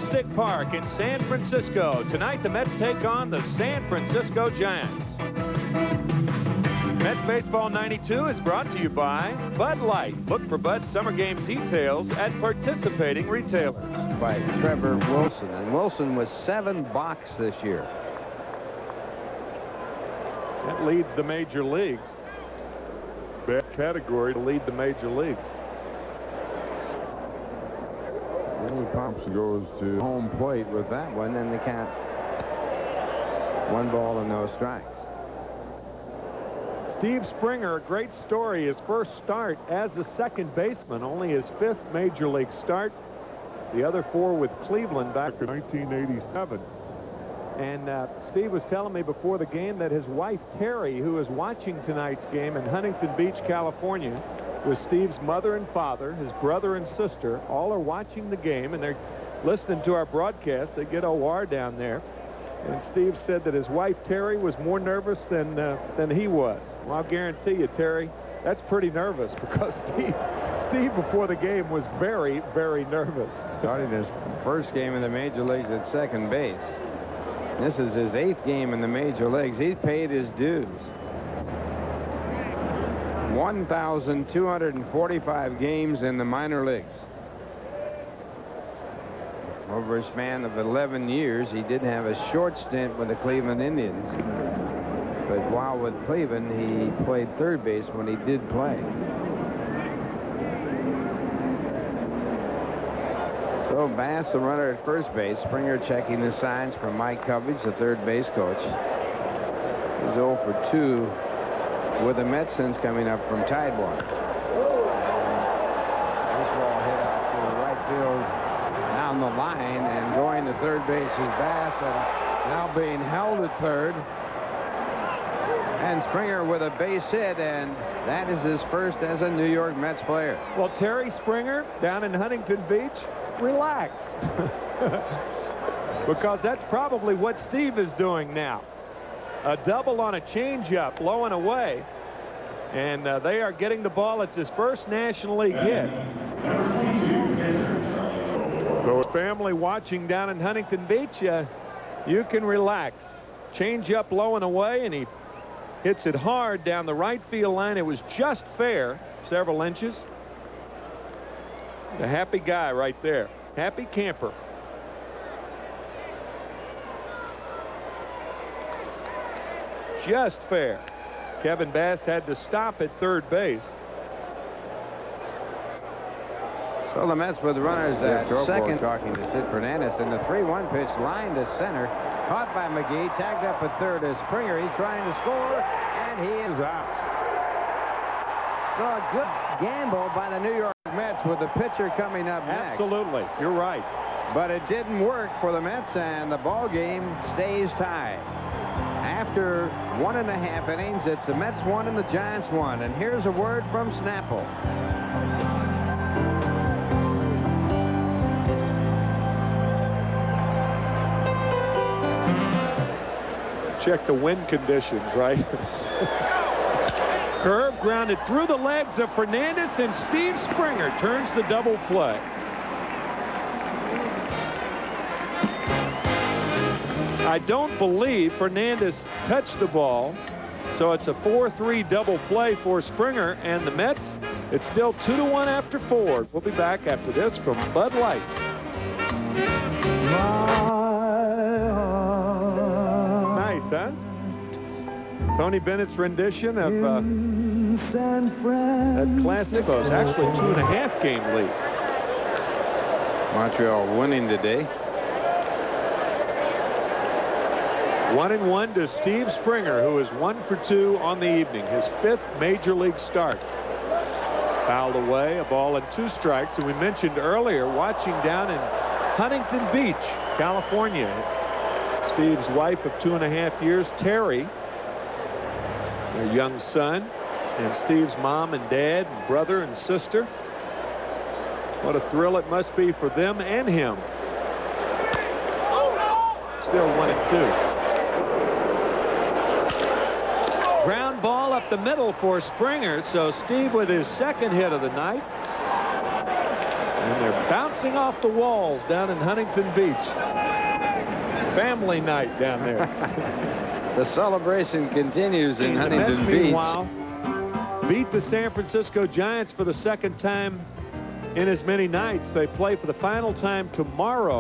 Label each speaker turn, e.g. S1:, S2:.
S1: Candlestick Park in San Francisco. Tonight, the Mets take on the San Francisco Giants. Mets Baseball 92 is brought to you by Bud Light. Look for Bud's summer game details at participating retailers.
S2: By Trevor Wilson, and Wilson was 7 box this year.
S1: That leads the major leagues. Bad category to lead the major leagues.
S2: Vinny Thompson goes to home plate with that one, and the count 1 ball and no strikes.
S1: Steve Springer, a great story. His first start as a second baseman, only his 5th major league start. The other 4 with Cleveland back in 1987. And Steve was telling me before the game that his wife, Terry, who is watching tonight's game in Huntington Beach, California, with Steve's mother and father, his brother and sister, all are watching the game, and they're listening to our broadcast. They get OR down there. And Steve said that his wife, Terry, was more nervous than he was. Well, I'll guarantee you, Terry, that's pretty nervous, because Steve before the game was very, very nervous.
S2: Started his first game in the major leagues at second base. This is his 8th game in the major leagues. He's paid his dues. 1,245 games in the minor leagues. Over a span of 11 years, he did have a short stint with the Cleveland Indians. But while with Cleveland, he played third base when he did play. So Bass, the runner at first base. Springer checking the signs from Mike Covage, the third base coach. He's 0 for 2 with the Mets since coming up from Tidewater. This ball hit out to right field down the line, and going to third base is Bass, and now being held at third. And Springer with a base hit, and that is his first as a New York Mets player.
S1: Well, Terry Springer down in Huntington Beach, relax. Because that's probably what Steve is doing now. A double on a changeup, low and away. And they are getting the ball. It's his first National League hit. So family watching down in Huntington Beach, you can relax. Changeup low and away, and he hits it hard down the right field line. It was just fair, several inches. The happy guy right there. Happy camper. Just fair. Kevin Bass had to stop at third base.
S2: So the Mets with runners at second, talking to Sid Fernandez, and the 3-1 pitch line to center. Caught by McGee, tagged up at third is Springer. He's trying to score, and he is out. So a good gamble by the New York Mets with the pitcher coming up next.
S1: Absolutely, you're right.
S2: But it didn't work for the Mets, and the ball game stays tied. After 1.5 innings, it's the Mets 1 and the Giants 1. And here's a word from Snapple.
S1: Check the wind conditions, right? Curve grounded through the legs of Fernandez, and Steve Springer turns the double play. I don't believe Fernandez touched the ball, so it's a 4-3 double play for Springer and the Mets. It's still 2-1 after 4. We'll be back after this from Bud Light. Nice, huh? Tony Bennett's rendition of that Classico is actually 2.5 game lead.
S2: Montreal winning today.
S1: 1-1 to Steve Springer, who is 1 for 2 on the evening. His 5th major league start. Fouled away, a ball and 2 strikes. And we mentioned earlier, watching down in Huntington Beach, California, Steve's wife of 2.5 years, Terry, their young son, and Steve's mom and dad and brother and sister. What a thrill it must be for them and him. Still 1-2. Ground ball up the middle for Springer. So Steve with his 2nd hit of the night. And they're bouncing off the walls down in Huntington Beach. Family night down there.
S2: The celebration continues in Huntington
S1: Mets,
S2: Beach.
S1: meanwhile, beat the San Francisco Giants for the second time in as many nights. They play for the final time tomorrow.